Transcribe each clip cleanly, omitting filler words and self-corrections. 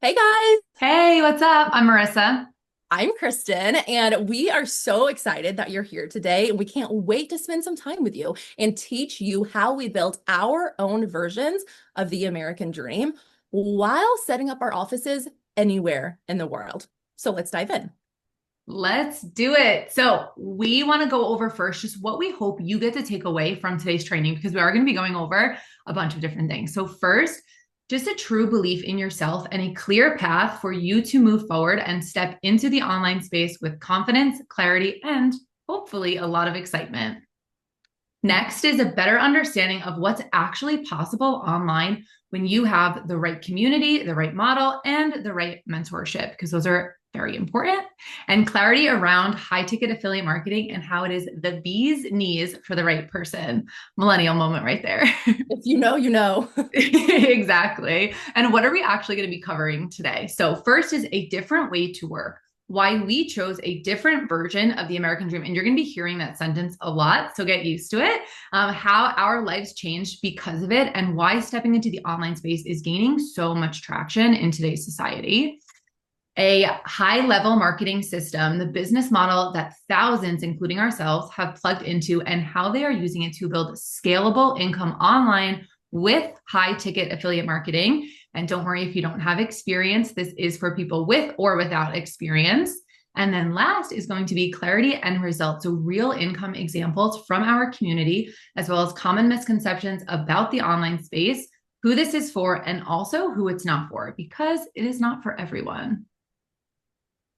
Hey guys, Hey, what's up? I'm Marissa. I'm Kristen, and we are so excited that you're here today. And we can't wait to spend some time with you and teach you how we built our own versions of the American dream while setting up our offices anywhere in the world. So let's dive in. Let's do it. So, we want to go over first just what we hope you get to take away from today's training because we are going to be going over a bunch of different things. So, first, just a true belief in yourself and a clear path for you to move forward and step into the online space with confidence, clarity, and hopefully a lot of excitement. Next is a better understanding of what's actually possible online when you have the right community, the right model, and the right mentorship, because those are very important. And clarity around high ticket affiliate marketing and how it is the bee's knees for the right person. Millennial moment right there. If you know, you know. Exactly. And what are we actually going to be covering today? So, first is a different way to work, why we chose a different version of the American dream. And you're going to be hearing that sentence a lot. So get used to it. How our lives changed because of it, and why stepping into the online space is gaining so much traction in today's society. A high level marketing system, the business model that thousands, including ourselves, have plugged into, and how they are using it to build scalable income online with high ticket affiliate marketing. And don't worry if you don't have experience, this is for people with or without experience. And then last is going to be clarity and results. So, real income examples from our community, as well as common misconceptions about the online space, who this is for, and also who it's not for, because it is not for everyone.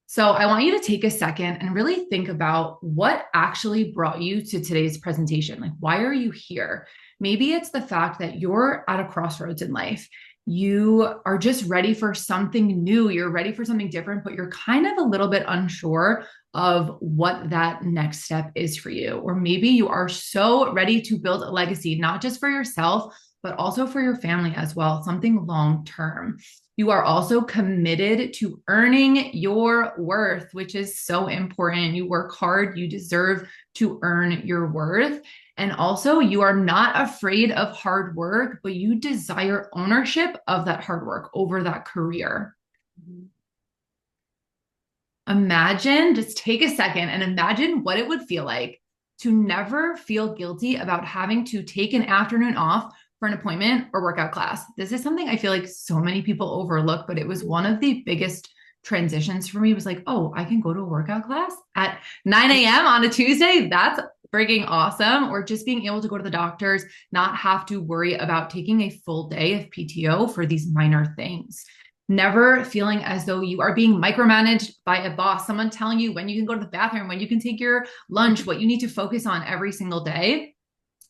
So I want you to take a second and really think about what actually brought you to today's presentation. Like, why are you here? Maybe it's the fact that you're at a crossroads in life. You are just ready for something new. You're ready for something different, but you're kind of a little bit unsure of what that next step is for you. Or maybe you are so ready to build a legacy, not just for yourself, but also for your family as well, something long term. You are also committed to earning your worth, which is so important. You work hard, you deserve to earn your worth. And also, you are not afraid of hard work, but you desire ownership of that hard work over that career. Imagine, just take a second and imagine what it would feel like to never feel guilty about having to take an afternoon off for an appointment or workout class. This is something I feel like so many people overlook, but it was one of the biggest transitions for me. It was like, oh, I can go to a workout class at 9 a.m. on a Tuesday. That's freaking awesome. Or just being able to go to the doctors, not have to worry about taking a full day of PTO for these minor things. Never feeling as though you are being micromanaged by a boss, someone telling you when you can go to the bathroom, when you can take your lunch, what you need to focus on every single day.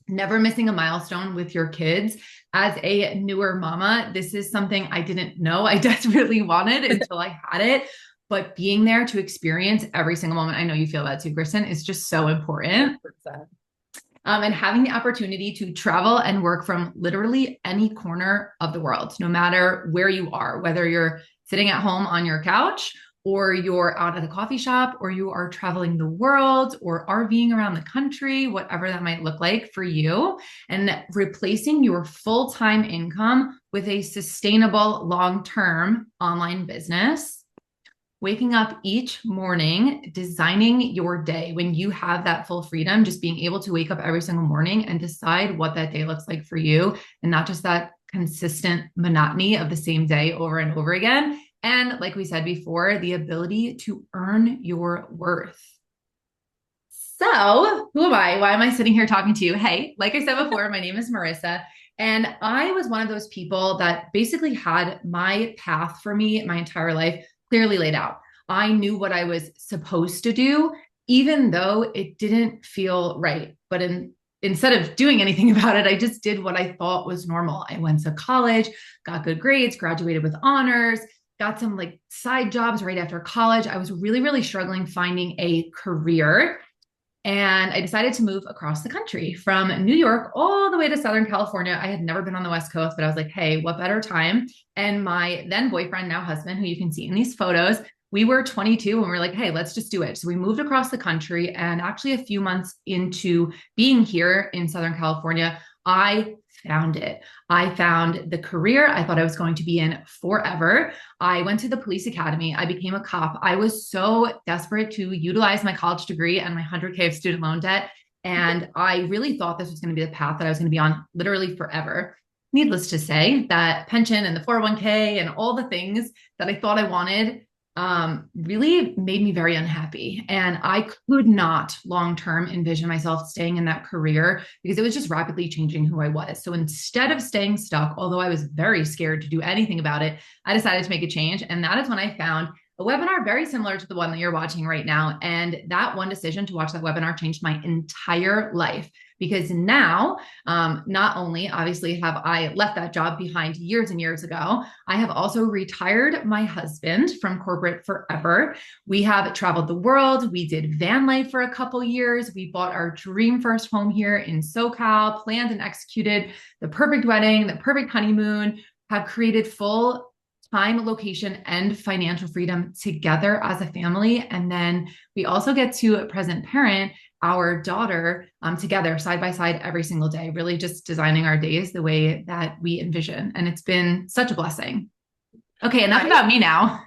Never missing a milestone with your kids. As a newer mama, this is something I didn't know I desperately wanted until I had it. But being there to experience every single moment, I know you feel that too, Kristen, is just so important. 100%. And having the opportunity to travel and work from literally any corner of the world, no matter where you are, whether you're sitting at home on your couch, or you're out at a coffee shop, or you are traveling the world, or RVing around the country, whatever that might look like for you, and replacing your full time income with a sustainable long term online business. Waking up each morning, designing your day when you have that full freedom, just being able to wake up every single morning and decide what that day looks like for you, and not just that consistent monotony of the same day over and over again. And like we said before, the ability to earn your worth. So, who am I? Why am I sitting here talking to you? Hey, like I said before, my name is Marissa. And I was one of those people that basically had my path for me my entire life clearly laid out. I knew what I was supposed to do, even though it didn't feel right. But instead of doing anything about it, I just did what I thought was normal. I went to college, got good grades, graduated with honors, got some like side jobs right after college. I was really, really struggling finding a career. And I decided to move across the country from New York all the way to Southern California. I had never been on the West Coast, but I was like, hey, what better time? And my then boyfriend, now husband, who you can see in these photos, we were 22 and we are like, hey, let's just do it. So we moved across the country. And actually, a few months into being here in Southern California, I found it. I found the career I thought I was going to be in forever. I went to the police academy. I became a cop. I was so desperate to utilize my college degree and my 100K of student loan debt. And I really thought this was going to be the path that I was going to be on literally forever. Needless to say, that pension and the 401k and all the things that I thought I wanted really made me very unhappy. And I could not long term envision myself staying in that career because it was just rapidly changing who I was. So instead of staying stuck, although I was very scared to do anything about it, I decided to make a change. And that is when I found a webinar very similar to the one that you're watching right now. And that one decision to watch that webinar changed my entire life. Because now, not only obviously have I left that job behind years and years ago, I have also retired my husband from corporate forever. We have traveled the world. We did van life for a couple years. We bought our dream first home here in SoCal, planned and executed the perfect wedding, the perfect honeymoon, have created full time, location, and financial freedom together as a family. And then we also get to present parent our daughter together side by side every single day, really just designing our days the way that we envision. And it's been such a blessing. Okay, enough about me now.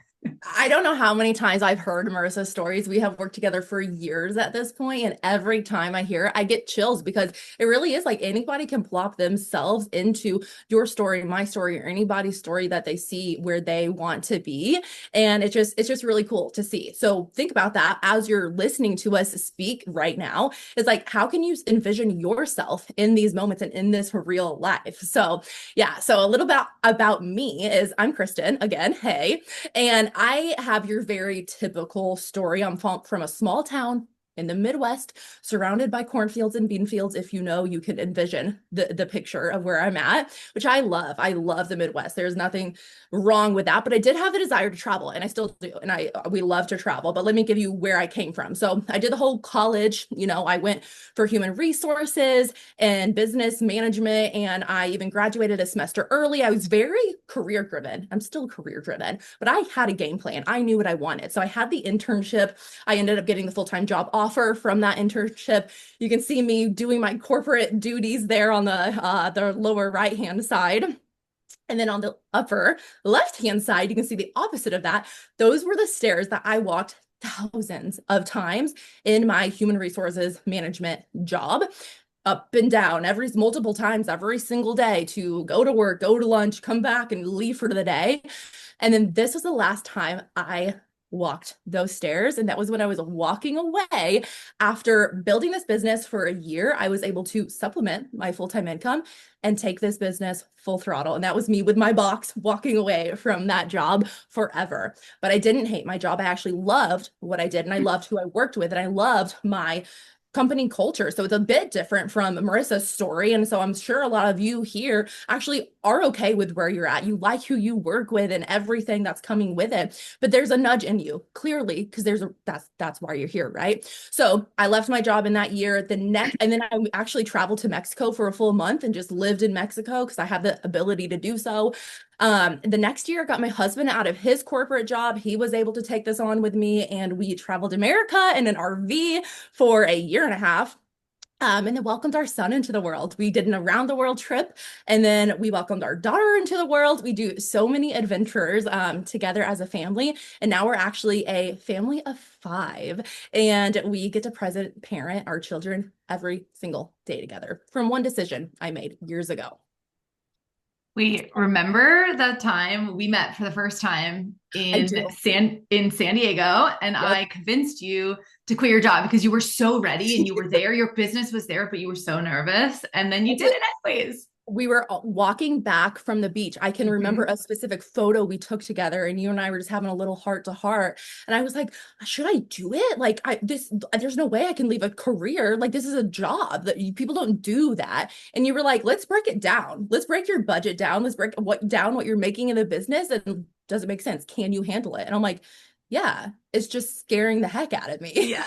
I don't know how many times I've heard Marissa's stories. We have worked together for years at this point, and every time I hear it, I get chills because it really is like anybody can plop themselves into your story, my story, or anybody's story that they see where they want to be. And it's just really cool to see. So think about that as you're listening to us speak right now. It's like, how can you envision yourself in these moments and in this real life? So yeah, so a little bit about me is I'm Kristen again. Hey, and I have your very typical story. I'm from a small town in the Midwest, surrounded by cornfields and bean fields. If you know, you can envision the picture of where I'm at, which I love. I love the Midwest. There's nothing wrong with that, but I did have the desire to travel, and I still do. And we love to travel, but let me give you where I came from. So I did the whole college, I went for human resources and business management, and I even graduated a semester early. I was very career driven. I'm still career driven, but I had a game plan. I knew what I wanted. So I had the internship. I ended up getting the full-time job offer from that internship. You can see me doing my corporate duties there on the lower right-hand side. And then on the upper left-hand side, you can see the opposite of that. Those were the stairs that I walked thousands of times in my human resources management job, up and down multiple times every single day to go to work, go to lunch, come back and leave for the day. And then this was the last time I walked those stairs. And that was when I was walking away after building this business for a year. I was able to supplement my full-time income and take this business full throttle. And that was me with my box walking away from that job forever. But I didn't hate my job. I actually loved what I did, and I loved who I worked with, and I loved my company culture. So it's a bit different from Marissa's story. And so I'm sure a lot of you here actually are okay with where you're at. You like who you work with and everything that's coming with it. But there's a nudge in you, clearly, because that's why you're here, right? So I left my job in that year. And then I actually traveled to Mexico for a full month and just lived in Mexico because I have the ability to do so. The next year, I got my husband out of his corporate job. He was able to take this on with me, and we traveled America in an RV for a year and a half. And then welcomed our son into the world. We did an around the world trip, and then we welcomed our daughter into the world. We do so many adventures together as a family. And now we're actually a family of 5, and we get to present parent our children every single day together from one decision I made years ago. We remember that time we met for the first time in San Diego, and yep. I convinced you to quit your job because you were so ready and you were there. Your business was there, but you were so nervous, and then you did it anyways. We were walking back from the beach. I can remember a specific photo we took together, and you and I were just having a little heart to heart. And I was like, should I do it? Like there's no way I can leave a career. Like, this is a job that people don't do that. And you were like, let's break it down. Let's break your budget down. Let's break down what you're making in the business. And does it make sense? Can you handle it? And I'm like, yeah, it's just scaring the heck out of me. Yeah.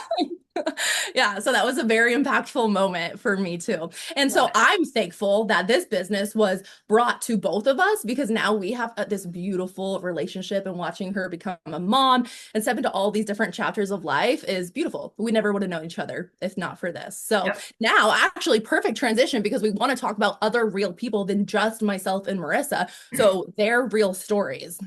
Yeah, so that was a very impactful moment for me too. And so Love it. I'm thankful that this business was brought to both of us because now we have this beautiful relationship, and watching her become a mom and step into all these different chapters of life is beautiful. We never would have known each other if not for this. So Yep. now, actually, perfect transition because we want to talk about other real people than just myself and Marissa. So their real stories.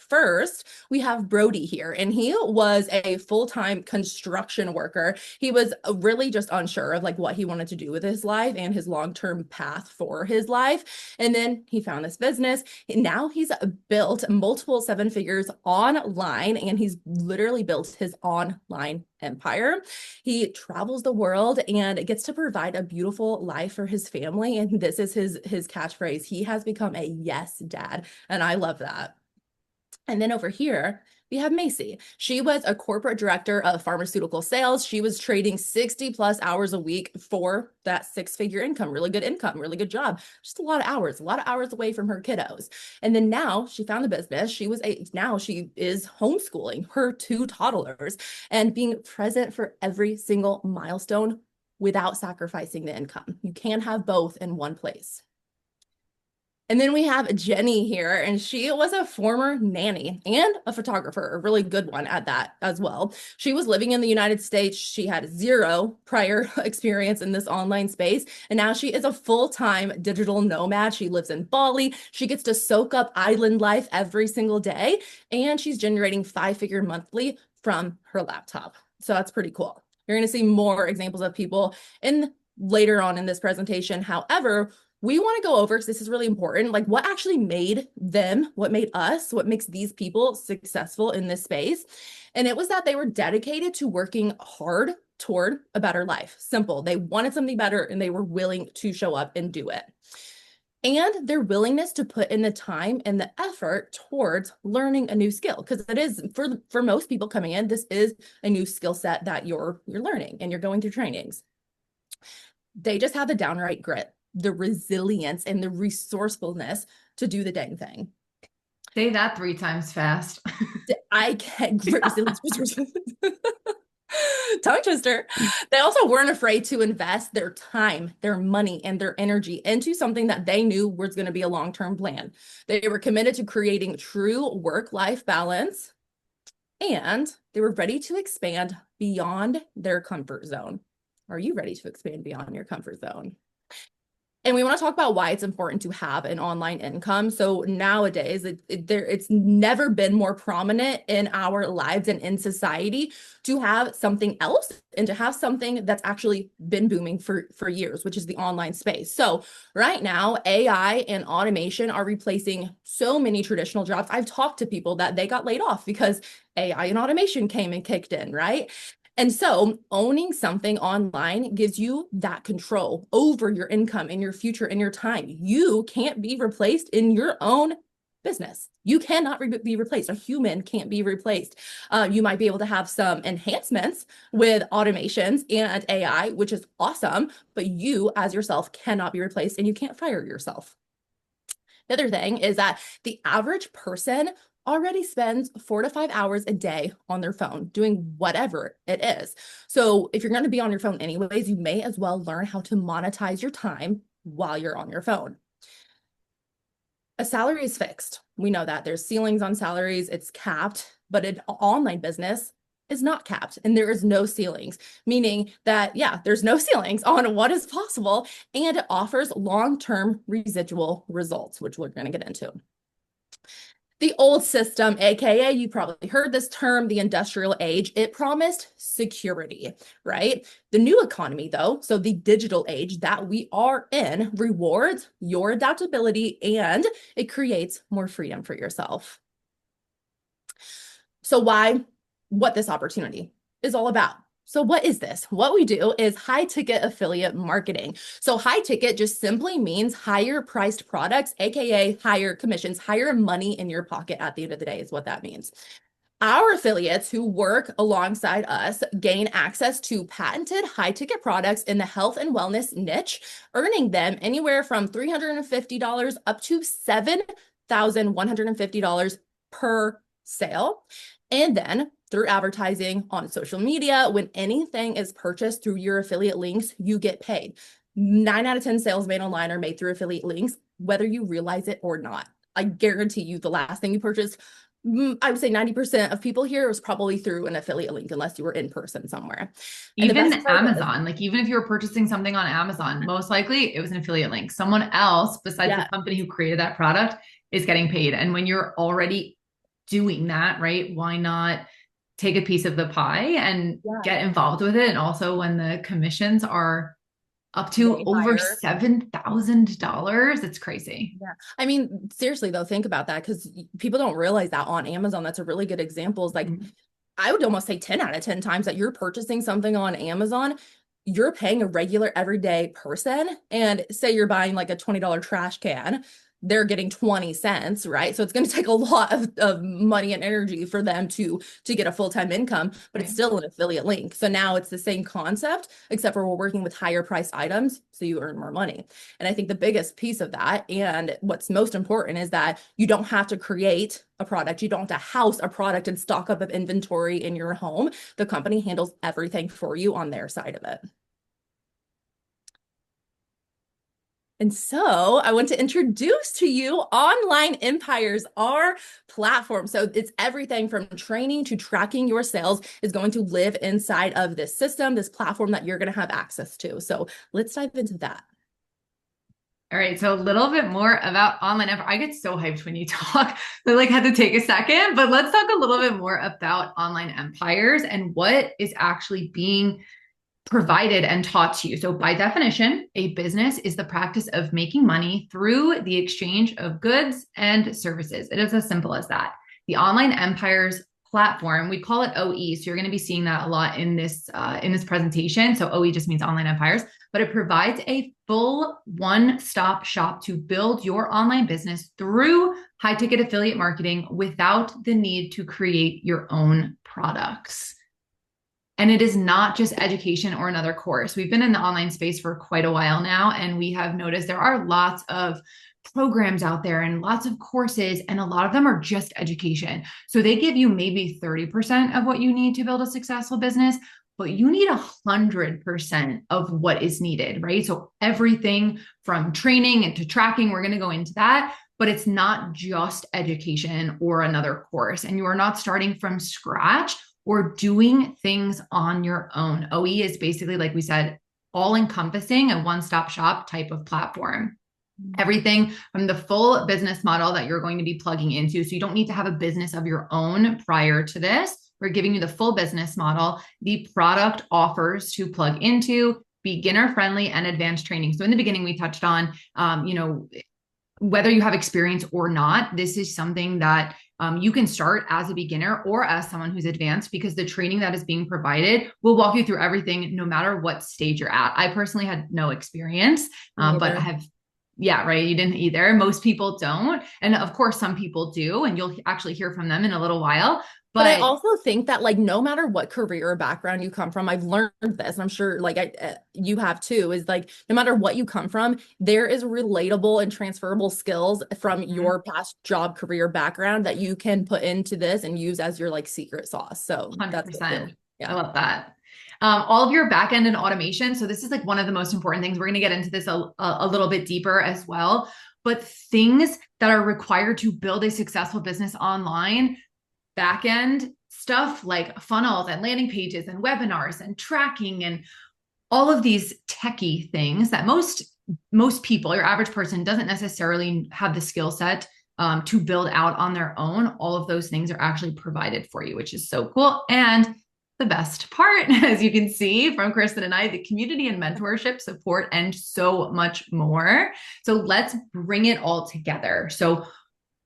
First, we have Brody here, and he was a full-time construction worker. He was really just unsure of like what he wanted to do with his life and his long-term path for his life. And then he found this business. Now he's built multiple seven figures online, and he's literally built his online empire. He travels the world and gets to provide a beautiful life for his family. And this is his catchphrase. He has become a yes dad, and I love that. And then over here, we have Macy. She was a corporate director of pharmaceutical sales. She was trading 60 plus hours a week for that six-figure income, really good job. Just a lot of hours away from her kiddos. And then now she found the business. Now she is homeschooling her two toddlers and being present for every single milestone without sacrificing the income. You can't have both in one place. And then we have Jenny here, and she was a former nanny and a photographer, a really good one at that as well. She was living in the United States. She had zero prior experience in this online space, and now she is a full-time digital nomad. She lives in Bali. She gets to soak up island life every single day, and she's generating five-figure monthly from her laptop. So that's pretty cool. You're going to see more examples of people in later on in this presentation. However, we want to go over, because this is really important, like what actually made them, what made us, what makes these people successful in this space. And it was that they were dedicated to working hard toward a better life. Simple. They wanted something better and they were willing to show up and do it. And their willingness to put in the time and the effort towards learning a new skill, because it is for most people coming in, this is a new skill set that you're learning and you're going through trainings. They just have the downright grit, the resilience, and the resourcefulness to do the dang thing. Say that 3 times fast. I can grit, resilience, resourcefulness. Tongue twister. They also weren't afraid to invest their time, their money, and their energy into something that they knew was going to be a long-term plan. They were committed to creating true work-life balance, and they were ready to expand beyond their comfort zone. Are you ready to expand beyond your comfort zone? And we want to talk about why it's important to have an online income. So nowadays, it's never been more prominent in our lives and in society to have something else and to have something that's actually been booming for years, which is the online space. So right now, AI and automation are replacing so many traditional jobs. I've talked to people that they got laid off because AI and automation came and kicked in, right? And so owning something online gives you that control over your income and your future and your time. You can't be replaced in your own business. You cannot be replaced. A human can't be replaced. You might be able to have some enhancements with automations and AI, which is awesome, but you as yourself cannot be replaced, and you can't fire yourself. The other thing is that the average person already spends 4 to 5 hours a day on their phone doing whatever it is. So if you're going to be on your phone anyways, you may as well learn how to monetize your time while you're on your phone. A salary is fixed. We know that there's ceilings on salaries, it's capped, but an online business is not capped and there is no ceilings, meaning that, yeah, there's no ceilings on what is possible, and it offers long-term residual results, which we're going to get into. The old system, AKA, you probably heard this term, the industrial age, it promised security, right? The new economy, though, so the digital age that we are in, rewards your adaptability and it creates more freedom for yourself. So what this opportunity is all about. So what is this? What we do is high ticket affiliate marketing. So high ticket just simply means higher priced products, AKA higher commissions, higher money in your pocket at the end of the day is what that means. Our affiliates who work alongside us gain access to patented high ticket products in the health and wellness niche, earning them anywhere from $350 up to $7,150 per sale. And then through advertising on social media. When anything is purchased through your affiliate links, you get paid. 9 out of 10 sales made online are made through affiliate links, whether you realize it or not. I guarantee you the last thing you purchased, I would say 90% of people here was probably through an affiliate link, unless you were in person somewhere. And the Even best part is, Amazon, like even if you were purchasing something on Amazon, most likely it was an affiliate link. Someone else besides the company who created that product is getting paid. And when you're already doing that, right, why not take a piece of the pie and get involved with it? And also when the commissions are up to over $7,000, it's crazy. Yeah. I mean, seriously though, think about that, because people don't realize that on Amazon. That's a really good example. Is like, I would almost say 10 out of 10 times that you're purchasing something on Amazon, you're paying a regular everyday person. And say you're buying like a $20 trash can, they're getting 20 cents, right? So it's going to take a lot of money and energy for them to get a full-time income, but it's still an affiliate link. So now it's the same concept, except for we're working with higher priced items, so you earn more money. And I think the biggest piece of that, and what's most important, is that you don't have to create a product. You don't have to house a product and stock up of inventory in your home. The company handles everything for you on their side of it. And so I want to introduce to you Online Empires, our platform. So it's everything from training to tracking your sales is going to live inside of this system, this platform that you're going to have access to. So let's dive into that. All right, so a little bit more about Online Empire. I get so hyped when you talk. I like had to take a second, but let's talk a little bit more about Online Empires and what is actually being provided and taught to you. So by definition, a business is the practice of making money through the exchange of goods and services. It is as simple as that. The Online Empires platform, we call it OE. So you're going to be seeing that a lot in this presentation. So OE just means Online Empires, but it provides a full one-stop shop to build your online business through high-ticket affiliate marketing without the need to create your own products. And it is not just education or another course. We've been in the online space for quite a while now, and we have noticed there are lots of programs out there and lots of courses, and a lot of them are just education. So they give you maybe 30% of what you need to build a successful business, but you need 100% of what is needed, right? So everything from training and to tracking, we're going to go into that, but it's not just education or another course, and you are not starting from scratch or doing things on your own. OE is basically, like we said, all encompassing, a one-stop shop type of platform. Everything from the full business model that you're going to be plugging into. So you don't need to have a business of your own prior to this. We're giving you the full business model, the product offers to plug into, beginner friendly and advanced training. So in the beginning, we touched on, whether you have experience or not, this is something that you can start as a beginner or as someone who's advanced, because the training that is being provided will walk you through everything, no matter what stage you're at. I personally had no experience, but I have, yeah, right. You didn't either. Most people don't. And of course, some people do, and you'll actually hear from them in a little while. But I also think that, like, no matter what career or background you come from, I've learned this, and I'm sure like you have too, is like, no matter what you come from, there is relatable and transferable skills from your past job, career, background that you can put into this and use as your like secret sauce. So 100%. Yeah. I love that. All of your backend and automation. So this is like one of the most important things. We're going to get into this a little bit deeper as well, but things that are required to build a successful business online, backend stuff like funnels and landing pages and webinars and tracking and all of these techie things that most people, your average person, doesn't necessarily have the skill set to build out on their own. All of those things are actually provided for you, which is so cool. And the best part, as you can see from Kristen and I, the community and mentorship support and so much more. So let's bring it all together. So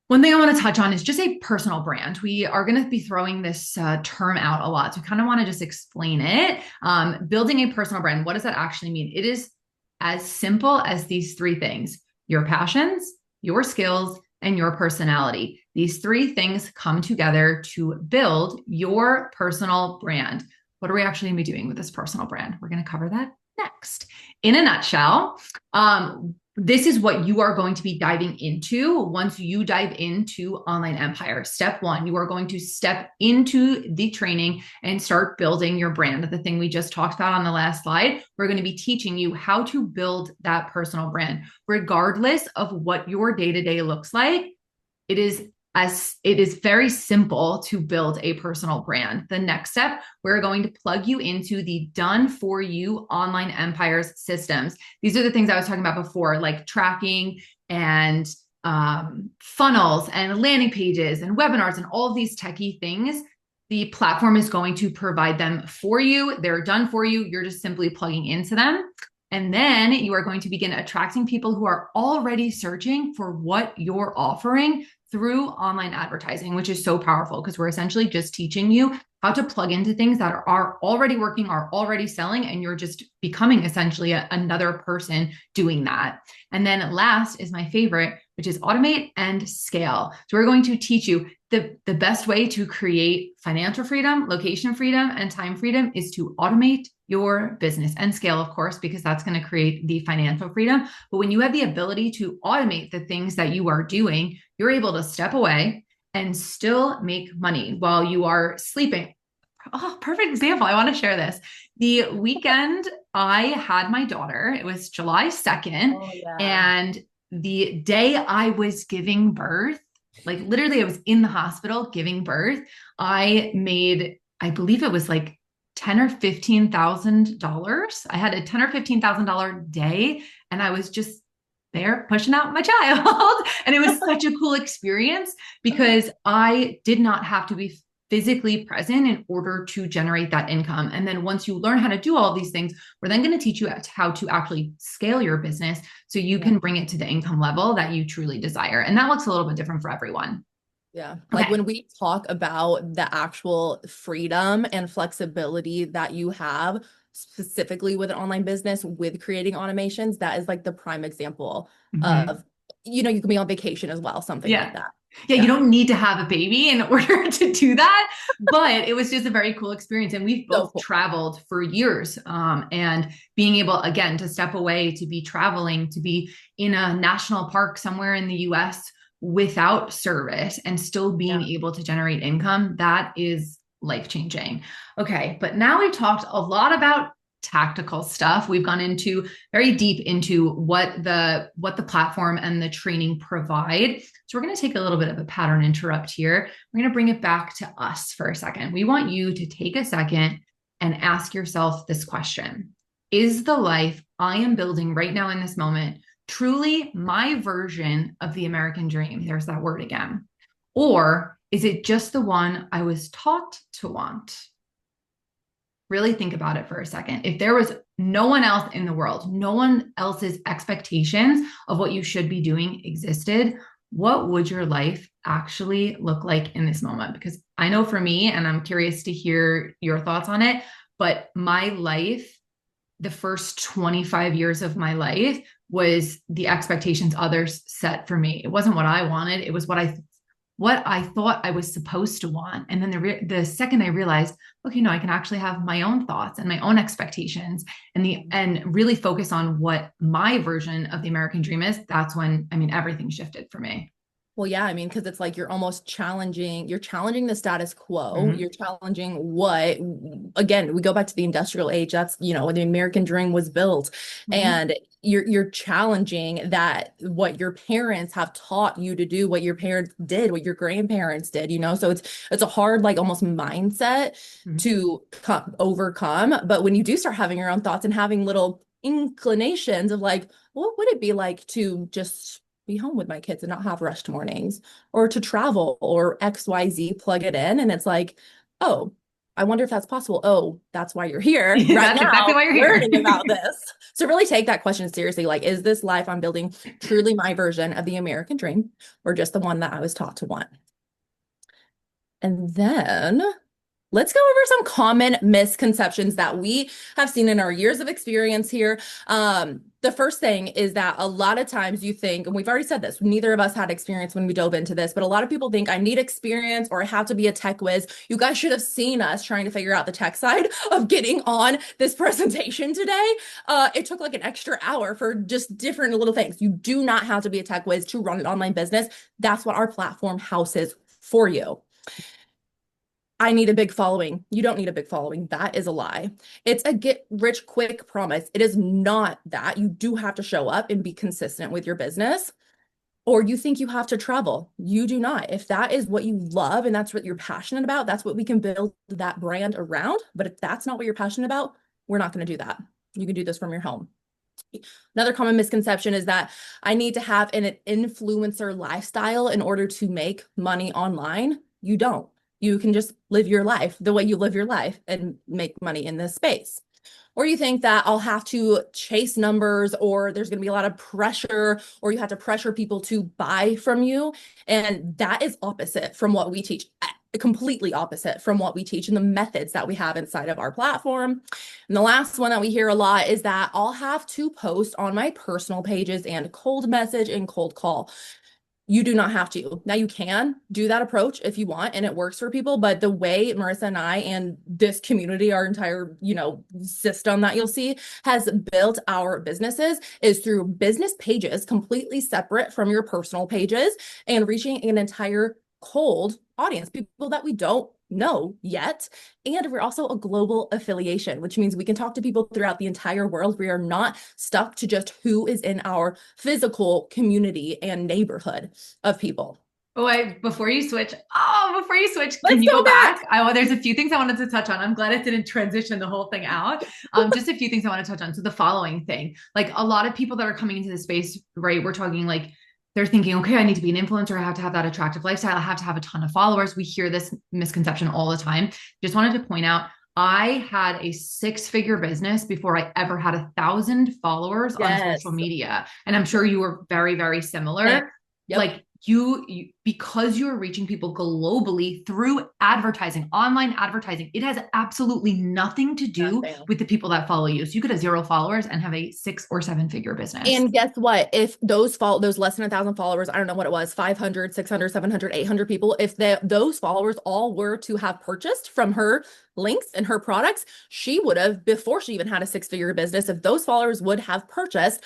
one thing I want to touch on is just a personal brand. We are going to be throwing this term out a lot. So we kind of want to just explain it. Building a personal brand, what does that actually mean? It is as simple as these three things: your passions, your skills, and your personality. These three things come together to build your personal brand. What are we actually going to be doing with this personal brand? We're going to cover that next. In a nutshell, this is what you are going to be diving into once you dive into Online Empire. Step one, you are going to step into the training and start building your brand. The thing we just talked about on the last slide, we're going to be teaching you how to build that personal brand, regardless of what your day-to-day looks like. It is very simple to build a personal brand. The next step, we're going to plug you into the done for you Online Empires systems. These are the things I was talking about before, like tracking and funnels and landing pages and webinars and all of these techie things. The platform is going to provide them for you. They're done for you. You're just simply plugging into them. And then you are going to begin attracting people who are already searching for what you're offering through online advertising, which is so powerful because we're essentially just teaching you how to plug into things that are already working, are already selling, and you're just becoming essentially another person doing that. And then last is my favorite, which is automate and scale. So we're going to teach you the best way to create financial freedom, location freedom, and time freedom is to automate your business and scale, of course, because that's going to create the financial freedom. But when you have the ability to automate the things that you are doing, you're able to step away and still make money while you are sleeping. Oh, perfect example. I want to share this. The weekend I had my daughter, it was July 2nd. Oh, yeah. And the day I was giving birth, like literally I was in the hospital giving birth, I made, I believe it was like $10,000 or $15,000. I had a $10,000 or $15,000 day, and I was just there pushing out my child. And it was such a cool experience because I did not have to be physically present in order to generate that income. And then once you learn how to do all of these things, we're then going to teach you how to actually scale your business so you can bring it to the income level that you truly desire. And that looks a little bit different for everyone. Yeah. Like when we talk about the actual freedom and flexibility that you have specifically with an online business with creating automations, that is like the prime example of, you know, you can be on vacation as well, something like that. Yeah, you don't need to have a baby in order to do that, but it was just a very cool experience. And we've both traveled for years. And being able, again, to step away, to be traveling, to be in a national park somewhere in the US without service and still being able to generate income, that is life-changing. Okay, but now we've talked a lot about tactical stuff. We've gone into very deep into what the platform and the training provide. So we're going to take a little bit of a pattern interrupt here. We're going to bring it back to us for a second. We want you to take a second and ask yourself this question. Is the life I am building right now in this moment truly my version of the American dream? There's that word again. Or is it just the one I was taught to want? Really think about it for a second. If there was no one else in the world, no one else's expectations of what you should be doing existed, what would your life actually look like in this moment? Because I know for me, and I'm curious to hear your thoughts on it, but my life, the first 25 years of my life was the expectations others set for me. It wasn't what I wanted. It was what I thought I was supposed to want. And then the second I realized, okay, no, I can actually have my own thoughts and my own expectations and really focus on what my version of the American dream is. That's when, I mean, everything shifted for me. Well, yeah, I mean, because it's like you're challenging the status quo. You're challenging what, again, we go back to the industrial age. That's, you know, when the American dream was built. And you're challenging that what your parents have taught you to do, what your parents did, what your grandparents did, you know. So it's a hard, like almost mindset to overcome. But when you do start having your own thoughts and having little inclinations of like, what would it be like to just be home with my kids and not have rushed mornings, or to travel, or XYZ, plug it in. And it's like, oh, I wonder if that's possible. Oh, that's why you're here right that's now, exactly why you're learning here. about this. So really take that question seriously. Like, is this life I'm building truly my version of the American dream, or just the one that I was taught to want? And then Let's go over some common misconceptions that we have seen in our years of experience here. The first thing is that a lot of times you think, and we've already said this, neither of us had experience when we dove into this, but a lot of people think I need experience or I have to be a tech whiz. You guys should have seen us trying to figure out the tech side of getting on this presentation today. It took like an extra hour for just different little things. You do not have to be a tech whiz to run an online business. That's what our platform houses for you. I need a big following. You don't need a big following. That is a lie. It's a get rich quick promise. It is not that. You do have to show up and be consistent with your business, or you think you have to travel. You do not. If that is what you love and that's what you're passionate about, that's what we can build that brand around. But if that's not what you're passionate about, we're not going to do that. You can do this from your home. Another common misconception is that I need to have an influencer lifestyle in order to make money online. You don't. You can just live your life the way you live your life and make money in this space. Or you think that I'll have to chase numbers, or there's going to be a lot of pressure, or you have to pressure people to buy from you. And that is opposite from what we teach, completely opposite from what we teach and the methods that we have inside of our platform. And the last one that we hear a lot is that I'll have to post on my personal pages and cold message and cold call. You do not have to. Now you can do that approach if you want and it works for people, but the way Marissa and I and this community, our entire, system that you'll see has built our businesses is through business pages completely separate from your personal pages and reaching an entire cold audience, people that we don't know yet. And we're also a global affiliation, which means we can talk to people throughout the entire world. We are not stuck to just who is in our physical community and neighborhood of people. Oh, before you switch, can you go back? There's a few things I wanted to touch on. I'm glad it didn't transition the whole thing out. Just a few things I want to touch on. So the following thing, like a lot of people that are coming into the space, right? We're talking like, they're thinking, okay, I need to be an influencer. I have to have that attractive lifestyle. I have to have a ton of followers. We hear this misconception all the time. Just wanted to point out, I had a 6-figure business before I ever had 1,000 followers on social media. And I'm sure you were very, very similar. Yep. Like you, because you're reaching people globally through advertising, online advertising, it has absolutely nothing to do with the people that follow you. So you could have 0 followers and have a 6 or 7-figure business. And guess what? If those less than 1,000 followers, I don't know what it was, 500, 600, 700, 800 people, if those followers all were to have purchased from her links and her products, she would have, before she even had a 6-figure business, if those followers would have purchased,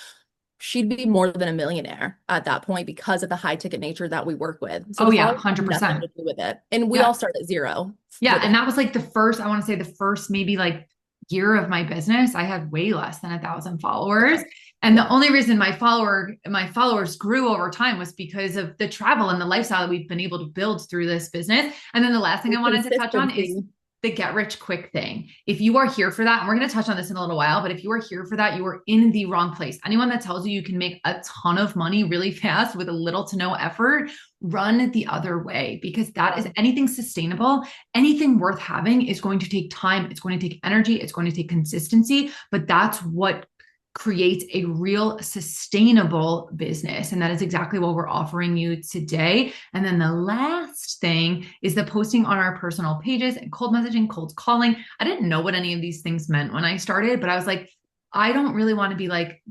she'd be more than a millionaire at that point because of the high ticket nature that we work with. So 100%. Nothing to do with it. And we all start at 0. Yeah. And that was like the first maybe like year of my business. I had way less than 1,000 followers. And the only reason my followers grew over time was because of the travel and the lifestyle that we've been able to build through this business. And then the last thing I wanted to touch on is the get rich quick thing. If you are here for that, and we're going to touch on this in a little while, but if you are here for that, you are in the wrong place. Anyone that tells you you can make a ton of money really fast with a little to no effort, run the other way, because that is anything sustainable, anything worth having is going to take time. It's going to take energy. It's going to take consistency, but that's what creates a real sustainable business. And that is exactly what we're offering you today. And then the last thing is the posting on our personal pages and cold messaging, cold calling. I didn't know what any of these things meant when I started, but I was like, I don't really want to be like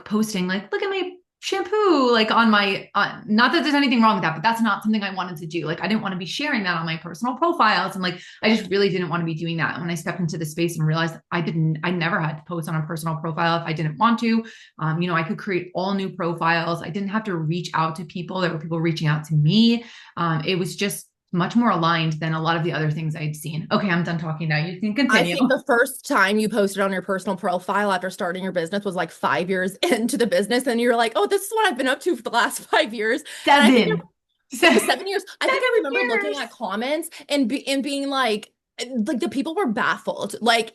posting, like, look at my shampoo, like on my, not that there's anything wrong with that, but that's not something I wanted to do. Like, I didn't want to be sharing that on my personal profiles. And like, I just really didn't want to be doing that. And when I stepped into the space and realized I never had to post on a personal profile if I didn't want to, I could create all new profiles. I didn't have to reach out to people. There were people reaching out to me. It was just much more aligned than a lot of the other things I'd seen. Okay, I'm done talking now. You can continue. I think the first time you posted on your personal profile after starting your business was like 5 years into the business. And you're like, oh, this is what I've been up to for the last 5 years. 7 years. I think I remember looking at comments and being like the people were baffled, like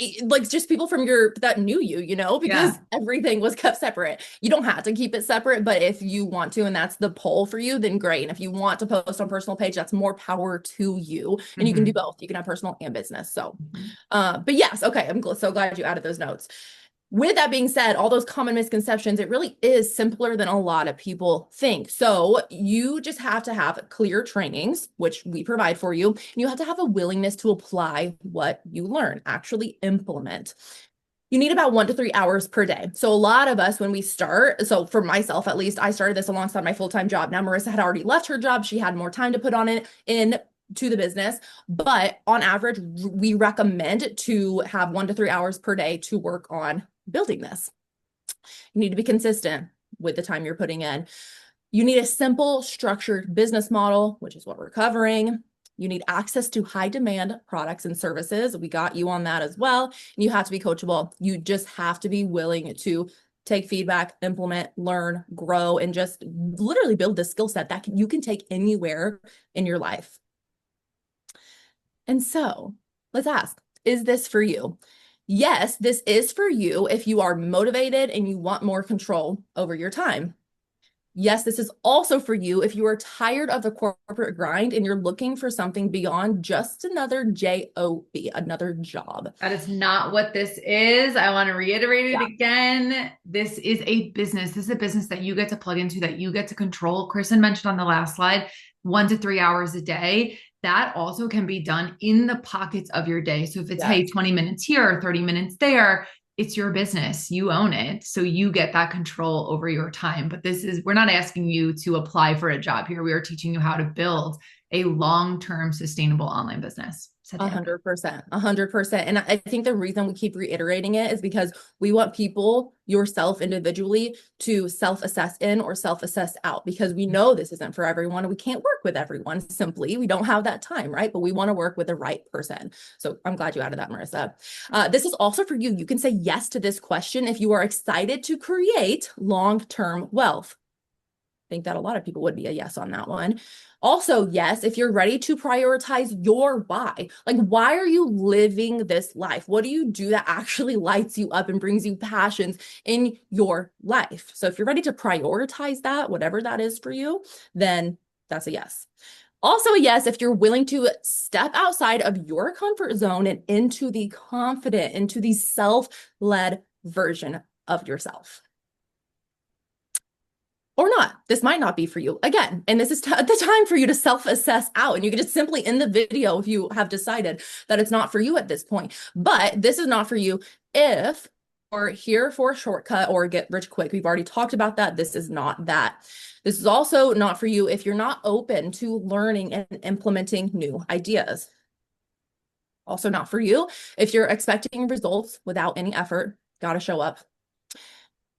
just people from that knew you, because everything was kept separate. You don't have to keep it separate, but if you want to, and that's the poll for you, then great. And if you want to post on personal page, that's more power to you. And you can do both. You can have personal and business. So, but yes. Okay. I'm so glad you added those notes. with that being said, all those common misconceptions, it really is simpler than a lot of people think. So you just have to have clear trainings, which we provide for you. And you have to have a willingness to apply what you learn, actually implement. You need about 1 to 3 hours per day. So a lot of us, when we start, so for myself at least, I started this alongside my full-time job. Now Marissa had already left her job. She had more time to put on it in to the business, but on average, we recommend to have 1 to 3 hours per day to work on building this. You need to be consistent with the time you're putting in. You need a simple, structured business model, which is what we're covering. You need access to high demand products and services. We got you on that as well. And you have to be coachable. You just have to be willing to take feedback, implement, learn, grow, and just literally build the skill set that you can take anywhere in your life. And so let's ask, is this for you? Yes, this is for you if you are motivated and you want more control over your time. Yes, this is also for you if you are tired of the corporate grind and you're looking for something beyond just another job, another job. That is not what this is. I want to reiterate it again. This is a business. This is a business that you get to plug into, that you get to control. Kristen mentioned on the last slide, 1 to 3 hours a day. That also can be done in the pockets of your day. So if it's, hey, 20 minutes here or 30 minutes there, it's your business. You own it. So you get that control over your time. But we're not asking you to apply for a job here. We are teaching you how to build a long-term sustainable online business. 100%, 100%. And I think the reason we keep reiterating it is because we want people, yourself individually, to self-assess in or self-assess out, because we know this isn't for everyone. We can't work with everyone simply. We don't have that time, right? But we want to work with the right person. So I'm glad you added that, Marissa. This is also for you. You can say yes to this question if you are excited to create long-term wealth. I think that a lot of people would be a yes on that one. Also, yes, if you're ready to prioritize your why, like, why are you living this life? What do you do that actually lights you up and brings you passions in your life? So if you're ready to prioritize that, whatever that is for you, then that's a yes. Also a yes if you're willing to step outside of your comfort zone and into the confident, into the self-led version of yourself. Or not. This might not be for you. Again, and this is the time for you to self-assess out. And you can just simply end the video if you have decided that it's not for you at this point. But this is not for you if you're here for a shortcut or get rich quick. We've already talked about that. This is not that. This is also not for you if you're not open to learning and implementing new ideas. Also not for you if you're expecting results without any effort. Got to show up.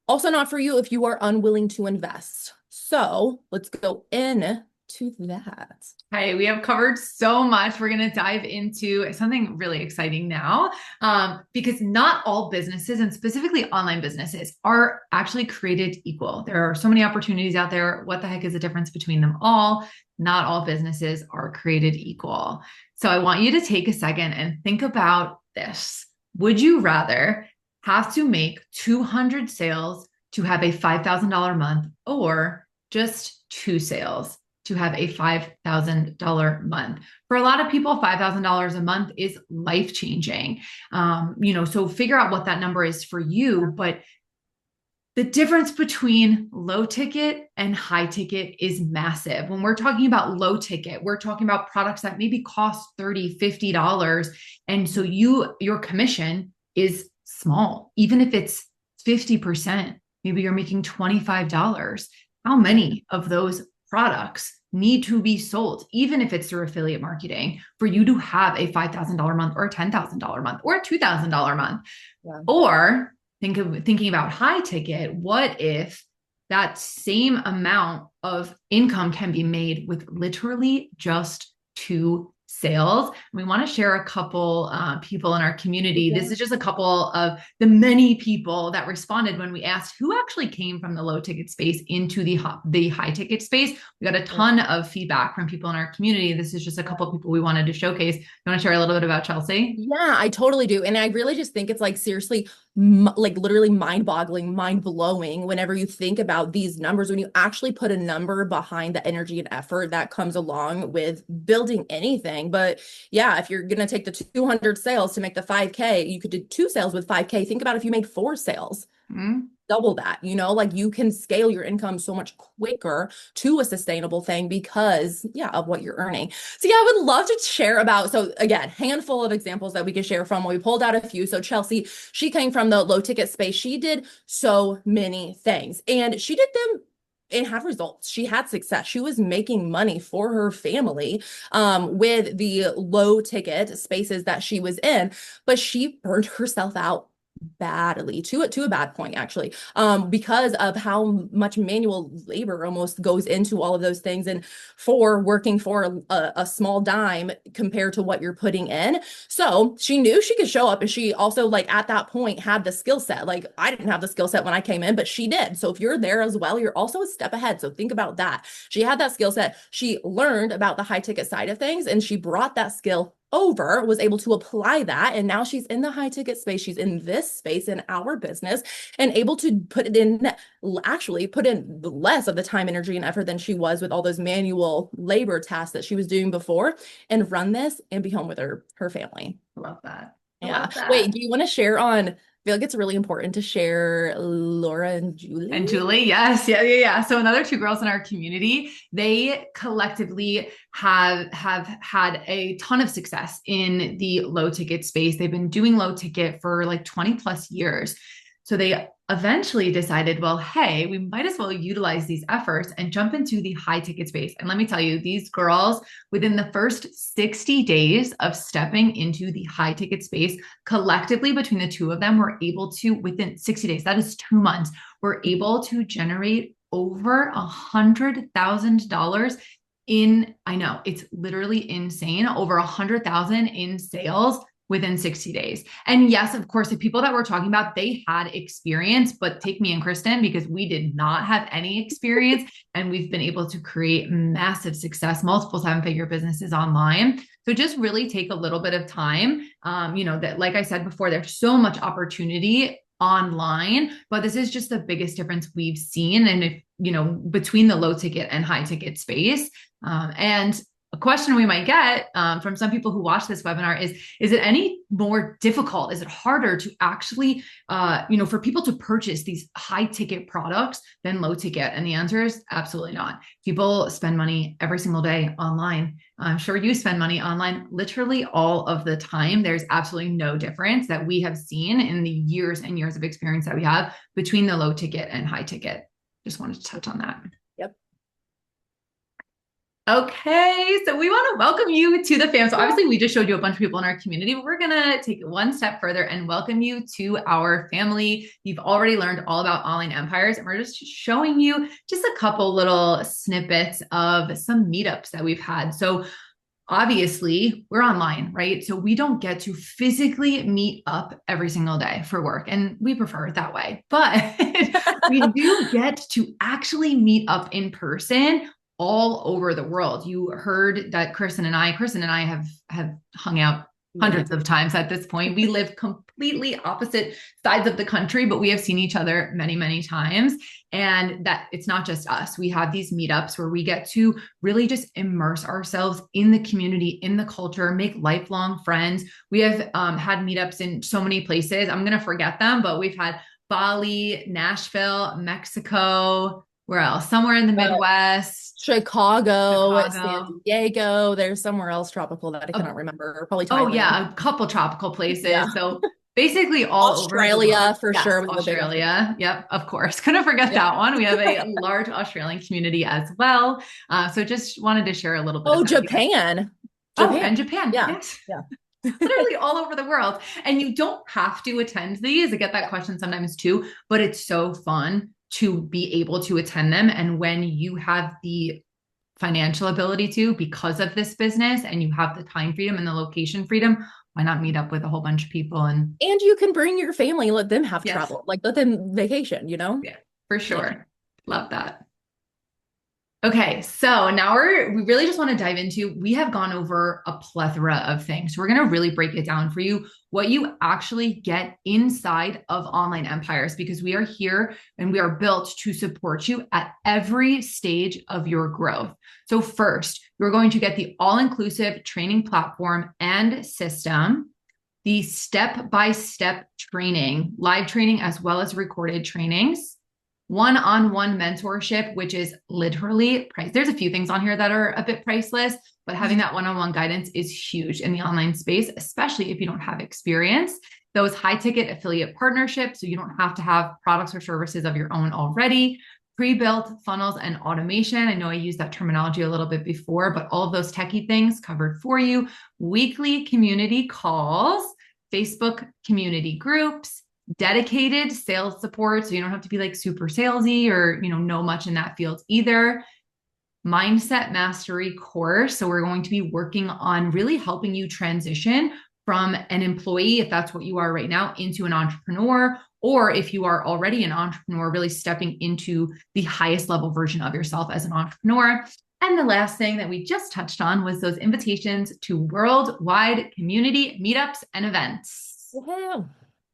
Also not for you if you are unwilling to invest. So let's go into that. Hey, we have covered so much. We're going to dive into something really exciting now, because not all businesses, and specifically online businesses, are actually created equal. There are so many opportunities out there. What the heck is the difference between them all? Not all businesses are created equal. So I want you to take a second and think about this. Would you rather have to make 200 sales to have a $5,000 month, or just 2 sales to have a $5,000 month? For a lot of people, $5,000 a month is life-changing. So figure out what that number is for you. But the difference between low ticket and high ticket is massive. When we're talking about low ticket, we're talking about products that maybe cost $30, $50. And so your commission is small. Even if it's 50%, maybe you're making $25. How many of those products need to be sold, even if it's through affiliate marketing, for you to have a $5,000 month or a $10,000 month or a $2,000 month? Yeah. Or thinking about high ticket, what if that same amount of income can be made with literally just 2 sales? We want to share a couple people in our community. This is just a couple of the many people that responded when we asked who actually came from the low ticket space into the high ticket space. We got a ton of feedback from people in our community. This is just a couple of people we wanted to showcase. You want to share a little bit about Chelsea? Yeah, I totally do. And I really just think it's like, seriously, like literally mind-boggling, mind-blowing whenever you think about these numbers, when you actually put a number behind the energy and effort that comes along with building anything. But yeah, if you're going to take the 200 sales to make the 5K, you could do 2 sales with 5K. Think about if you made 4 sales. Mm-hmm. Double that, like you can scale your income so much quicker to a sustainable thing because of what you're earning. So I would love to share about, so again, handful of examples that we could share from. We pulled out a few. So Chelsea, she came from the low ticket space. She did so many things and she did them and had results. She had success. She was making money for her family with the low ticket spaces that she was in, but she burned herself out badly to a bad point actually, because of how much manual labor almost goes into all of those things, and for working for a small dime compared to what you're putting in. So she knew she could show up, and she also, like, at that point had the skill set. Like, I didn't have the skill set when I came in, but she did. So if you're there as well, you're also a step ahead. So think about that. She had that skill set. She learned about the high ticket side of things, and she brought that skill over, was able to apply that, and now she's in the high ticket space. She's in this space in our business and able to actually put in less of the time, energy, and effort than she was with all those manual labor tasks that she was doing before, and run this and be home with her family. Love that. Yeah. Wait, do you want to share on, I feel like it's really important to share Laura and Julie. And Julie, yes. Yeah. So another two girls in our community, they collectively have had a ton of success in the low ticket space. They've been doing low ticket for like 20 plus years. So they eventually decided, well, hey, we might as well utilize these efforts and jump into the high ticket space. And let me tell you, these girls, within the first 60 days of stepping into the high ticket space, collectively between the two of them, were able to, within 60 days, that is 2 months, were able to generate over $100,000 in, I know, it's literally insane, over 100,000 in sales within 60 days. And yes, of course, the people that we're talking about, they had experience, but take me and Kristen, because we did not have any experience, and we've been able to create massive success, multiple 7-figure businesses online. So just really take a little bit of time. That, like I said before, there's so much opportunity online, but this is just the biggest difference we've seen. And if, between the low ticket and high ticket space, and a question we might get from some people who watch this webinar is it any more difficult? Is it harder to actually, for people to purchase these high ticket products than low ticket? And the answer is absolutely not. People spend money every single day online. I'm sure you spend money online literally all of the time. There's absolutely no difference that we have seen in the years and years of experience that we have between the low ticket and high ticket. Just wanted to touch on that. Okay, so we want to welcome you to the fam. So obviously we just showed you a bunch of people in our community, but we're going to take it one step further and welcome you to our family. You've already learned all about online empires, and we're just showing you just a couple little snippets of some meetups that we've had. So obviously we're online, right? So we don't get to physically meet up every single day for work, and we prefer it that way, but we do get to actually meet up in person all over the world. You heard that Kristen and I have hung out hundreds of times at this point. We live completely opposite sides of the country, but we have seen each other many, many times. And that it's not just us. We have these meetups where we get to really just immerse ourselves in the community, in the culture, make lifelong friends. We have had meetups in so many places. I'm going to forget them, but we've had Bali, Nashville, Mexico, where else? Somewhere in the Midwest. Chicago, San Diego. There's somewhere else tropical that I cannot remember. Probably Thailand. Oh yeah, a couple tropical places. Yeah. So basically all Australia over for sure. Australia. Yep, of course. Couldn't forget that one. We have a large Australian community as well. So just wanted to share a little bit. Oh, Japan. Oh, and Japan. Yeah. Yes. Yeah. Literally all over the world. And you don't have to attend these. I get that question sometimes too, but it's so fun to be able to attend them. And when you have the financial ability to, because of this business, and you have the time freedom and the location freedom, why not meet up with a whole bunch of people? And you can bring your family, let them have travel, like let them vacation, Yeah, for sure. Yeah. Love that. Okay, so now we really just want to dive into, we have gone over a plethora of things. So we're going to really break it down for you, what you actually get inside of Online Empires, because we are here and we are built to support you at every stage of your growth. So first, you're going to get the all-inclusive training platform and system, the step-by-step training, live training, as well as recorded trainings, one-on-one mentorship, which is literally price. There's a few things on here that are a bit priceless, but having that one-on-one guidance is huge in the online space, especially if you don't have experience. Those high ticket affiliate partnerships, so you don't have to have products or services of your own already. Pre-built funnels and automation. I know I used that terminology a little bit before, but all of those techie things covered for you. Weekly community calls, Facebook community groups, dedicated sales support, so you don't have to be like super salesy or know much in that field either. Mindset mastery course, so we're going to be working on really helping you transition from an employee, if that's what you are right now, into an entrepreneur, or if you are already an entrepreneur, really stepping into the highest level version of yourself as an entrepreneur. And the last thing that we just touched on was those invitations to worldwide community meetups and events. Wow.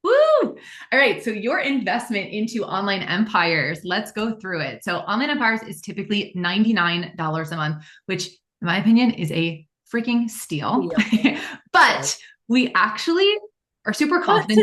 Woo! All right. So your investment into Online Empires, let's go through it. So Online Empires is typically $99 a month, which in my opinion is a freaking steal. But we actually are super confident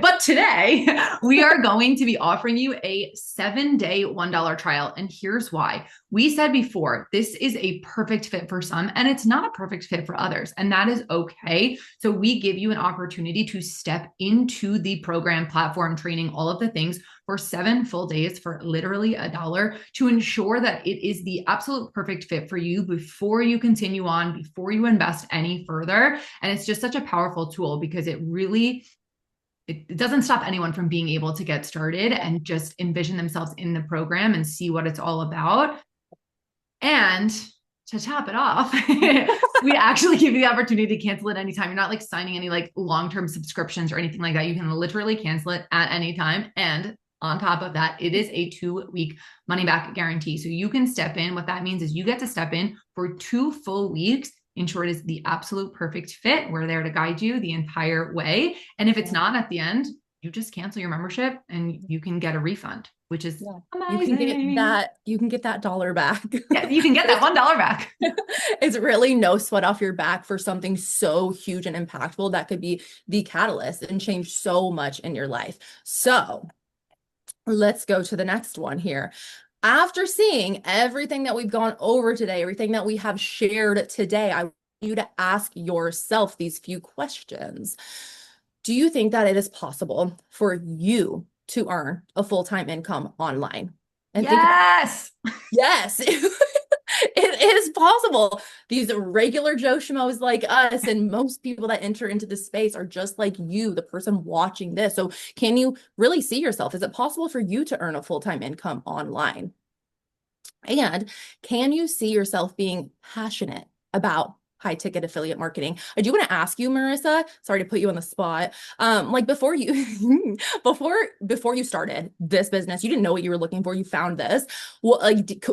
but today we are going to be offering you a 7-day $1 trial. And here's why. We said before, this is a perfect fit for some, and it's not a perfect fit for others. And that is okay. So we give you an opportunity to step into the program, platform, training, all of the things for 7 full days for literally $1 to ensure that it is the absolute perfect fit for you before you continue on, before you invest any further. And it's just such a powerful tool because it doesn't stop anyone from being able to get started and just envision themselves in the program and see what it's all about. And to top it off, we actually give you the opportunity to cancel it anytime. You're not like signing any like long-term subscriptions or anything like that. You can literally cancel it at any time. And on top of that, it is a 2-week money back guarantee. So you can step in. What that means is you get to step in for 2 full weeks. Ensure it is the absolute perfect fit. We're there to guide you the entire way. And if it's not at the end, you just cancel your membership and you can get a refund, which is amazing. You can get that dollar back. Yeah, you can get that $1 back. It's really no sweat off your back for something so huge and impactful that could be the catalyst and change so much in your life. So let's go to the next one here. After seeing everything that we've gone over today, everything that we have shared today, I want you to ask yourself these few questions. Do you think that it is possible for you to earn a full-time income online? And yes. Yes. It is possible. These regular Joe Schmoes like us and most people that enter into this space are just like you, the person watching this. So can you really see yourself? Is it possible for you to earn a full-time income online? And can you see yourself being passionate about high ticket affiliate marketing? I do want to ask you, Marissa, sorry to put you on the spot. Like before you, before you started this business, you didn't know what you were looking for. You found this. Well, like,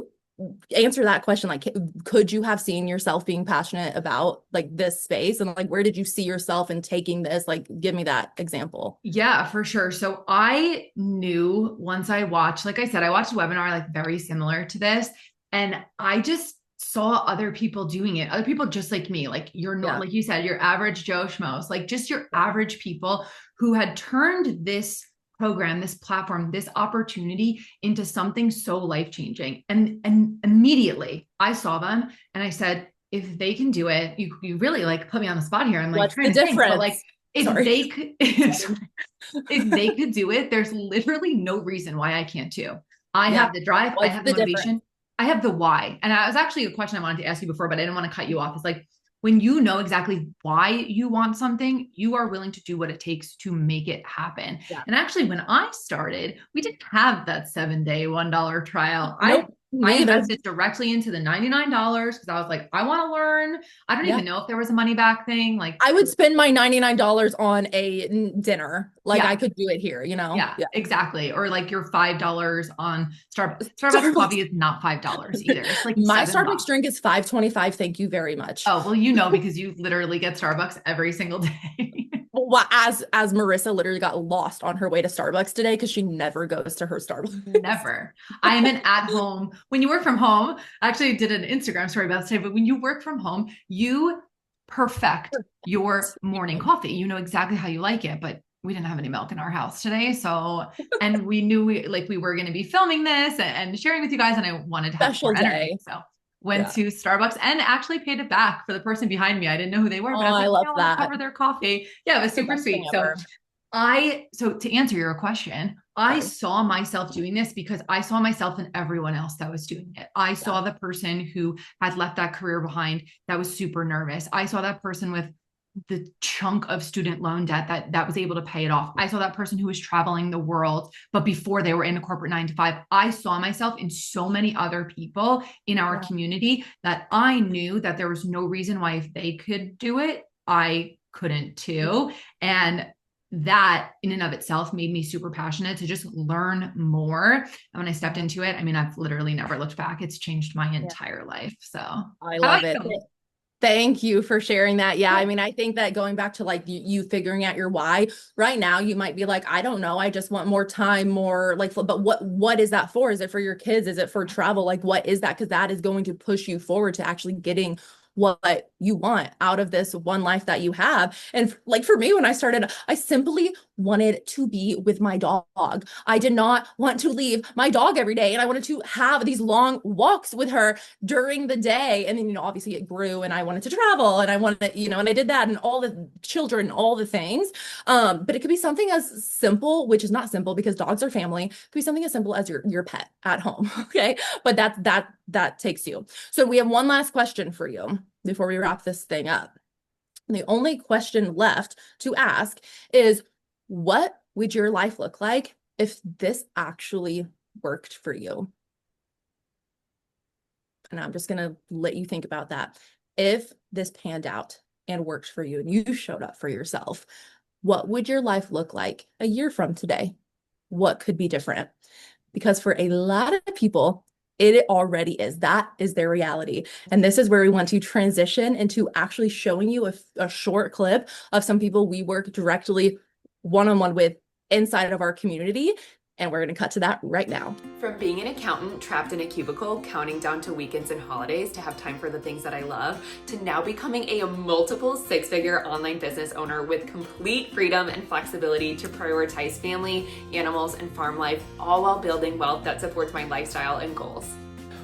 answer that question. Like, could you have seen yourself being passionate about like this space? And like, where did you see yourself in taking this? Like, give me that example. Yeah, for sure. So I knew once I watched, like I said, I watched a webinar like very similar to this, and I just saw other people doing it. Other people just like me, like you're not, like you said, your average Joe Schmoes, like just your average people who had turned this program, this platform, this opportunity into something so life-changing. And immediately I saw them and I said, if they can do it, you really like put me on the spot here. I'm like, what's the difference? But like, if they could do it, there's literally no reason why I can't too. I have the drive, I have the motivation, I have the why. And that was actually a question I wanted to ask you before, but I didn't want to cut you off. It's like, when you know exactly why you want something, you are willing to do what it takes to make it happen. Yeah. And actually, when I started, we didn't have that 7-day $1 trial. Nope. I Me, there's invested directly into the $99 because I was like, I want to learn. I don't yeah. even know if there was a money back thing. Like, I would spend my $99 on a dinner. Like I yeah, could do it here, you know? yeah, Yeah. exactly. Or like your $5 on Starbucks Starbucks. coffee is not $5 either. It's like My Starbucks $7. drink is 5.25. Thank you very much. Oh, well, you know, because you literally get Starbucks every single day. Well, as Marissa literally got lost on her way to Starbucks today because she never goes to her Starbucks. Never. I am an at home. When you work from home, I actually did an Instagram story about this today, but when you work from home, you perfect your morning coffee. You know exactly how you like it, but we didn't have any milk in our house today. So, and we knew we were going to be filming this and sharing with you guys, and I wanted to have Special more energy. day. So went Yeah. to Starbucks and actually paid it back for the person behind me. I didn't know who they were, Oh, but I was I like, love I want to that. cover their coffee. Yeah, it was The super best thing sweet. ever. So to answer your question, I Okay. saw myself doing this because I saw myself in everyone else that was doing it. I saw the person who had left that career behind that was super nervous. I saw that person with the chunk of student loan debt that was able to pay it off. I saw that person who was traveling the world, but before they were in a corporate 9 to 5, I saw myself in so many other people in our community that I knew that there was no reason why if they could do it, I couldn't too. And that in and of itself made me super passionate to just learn more. And when I stepped into it, I mean, I've literally never looked back. It's changed my entire life. So I love it. Thank you for sharing that. Yeah, I mean, I think that going back to like you figuring out your why, right now you might be like, I don't know, I just want more time, more like, but what is that for? Is it for your kids? Is it for travel? Like, what is that? Because that is going to push you forward to actually getting what you want out of this one life that you have. And like for me, when I started, I simply wanted to be with my dog. I did not want to leave my dog every day. And I wanted to have these long walks with her during the day. And then, obviously it grew and I wanted to travel and I wanted, and I did that and all the children, all the things. But it could be something as simple, which is not simple because dogs are family. It could be something as simple as your pet at home. Okay. But that takes you. So we have one last question for you before we wrap this thing up. And the only question left to ask is, what would your life look like if this actually worked for you? And I'm just going to let you think about that. If this panned out and worked for you and you showed up for yourself, what would your life look like a year from today? What could be different? Because for a lot of people, it already is. That is their reality. And this is where we want to transition into actually showing you a short clip of some people we work directly one-on-one with inside of our community. And we're going to cut to that right now. From being an accountant trapped in a cubicle, counting down to weekends and holidays to have time for the things that I love, to now becoming a multiple six-figure online business owner with complete freedom and flexibility to prioritize family, animals, and farm life, all while building wealth that supports my lifestyle and goals.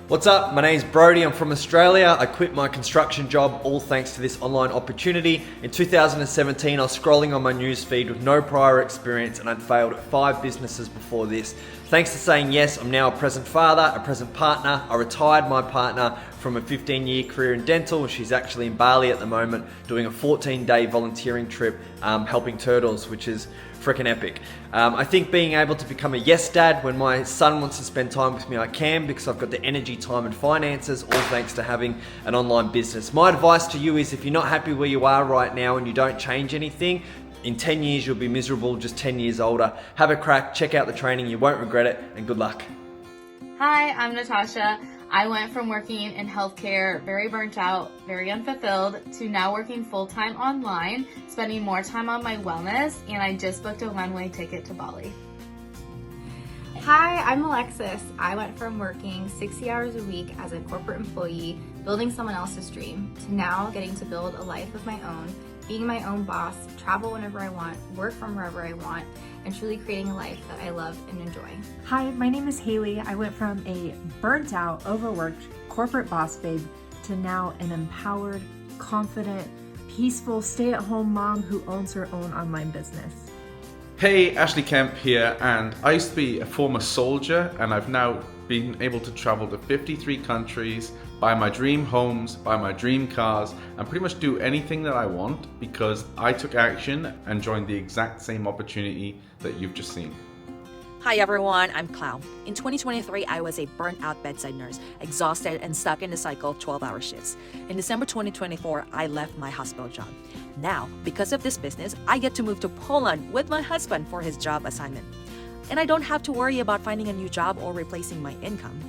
What's up? My name's Brody. I'm from Australia. I quit my construction job all thanks to this online opportunity. In 2017, I was scrolling on my news feed with no prior experience and I'd failed at 5 businesses before this. Thanks to saying yes, I'm now a present father, a present partner. I retired my partner from a 15-year career in dental. She's actually in Bali at the moment doing a 14-day volunteering trip helping turtles, which is freaking epic. I think being able to become a yes dad when my son wants to spend time with me, I can, because I've got the energy, time and finances, all thanks to having an online business. My advice to you is if you're not happy where you are right now and you don't change anything, in 10 years you'll be miserable, just 10 years older. Have a crack, check out the training, you won't regret it, and good luck. Hi, I'm Natasha. I went from working in healthcare, very burnt out, very unfulfilled, to now working full-time online, spending more time on my wellness, and I just booked a one-way ticket to Bali. Hi, I'm Alexis. I went from working 60 hours a week as a corporate employee, building someone else's dream, to now getting to build a life of my own, being my own boss, travel whenever I want, work from wherever I want, and truly creating a life that I love and enjoy. Hi, my name is Haley. I went from a burnt out, overworked corporate boss babe to now an empowered, confident, peaceful stay-at-home mom who owns her own online business. Hey, Ashley Kemp here, and I used to be a former soldier, and I've now been able to travel to 53 countries, buy my dream homes, buy my dream cars, and pretty much do anything that I want because I took action and joined the exact same opportunity that you've just seen. Hi everyone, I'm Clown. In 2023, I was a burnt out bedside nurse, exhausted and stuck in the cycle of 12-hour shifts. In December 2024, I left my hospital job. Now, because of this business, I get to move to Poland with my husband for his job assignment. And I don't have to worry about finding a new job or replacing my income.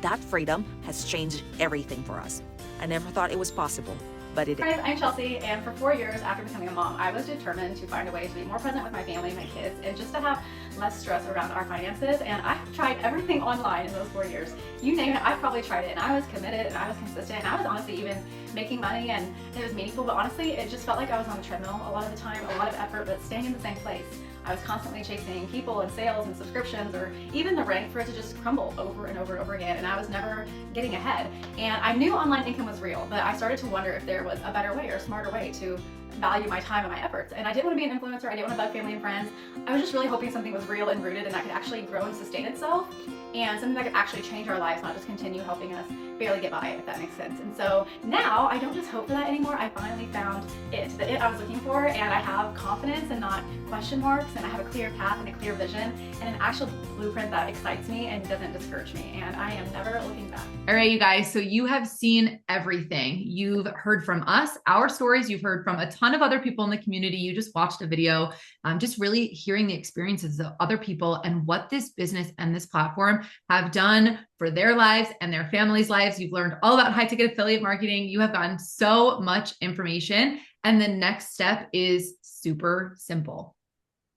That freedom has changed everything for us. I never thought it was possible, but it is. Hi, I'm Chelsea, and for 4 years after becoming a mom, I was determined to find a way to be more present with my family, my kids, and just to have less stress around our finances. And I've tried everything online in those 4 years. You name it, I've probably tried it, and I was committed, and I was consistent, and I was honestly even making money, and it was meaningful, but honestly, it just felt like I was on a treadmill a lot of the time, a lot of effort, but staying in the same place. I was constantly chasing people and sales and subscriptions, or even the rank for it to just crumble over and over and over again, and I was never getting ahead. And I knew online income was real, but I started to wonder if there was a better way or a smarter way to value my time and my efforts. And I didn't want to be an influencer, I didn't want to bug family and friends. I was just really hoping something was real and rooted and that could actually grow and sustain itself, and something that could actually change our lives, not just continue helping us barely get by, if that makes sense. And so now I don't just hope for that anymore. I finally found it, the it I was looking for, and I have confidence and not question marks, and I have a clear path and a clear vision and an actual blueprint that excites me and doesn't discourage me, and I am never looking back. All right, you guys, so you have seen everything. You've heard from us, our stories. You've heard from a ton of other people in the community. You just watched a video, just really hearing the experiences of other people and what this business and this platform have done for their lives and their families' lives. You've learned all about high ticket affiliate marketing. You have gotten so much information. And the next step is super simple.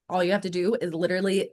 All you have to do is literally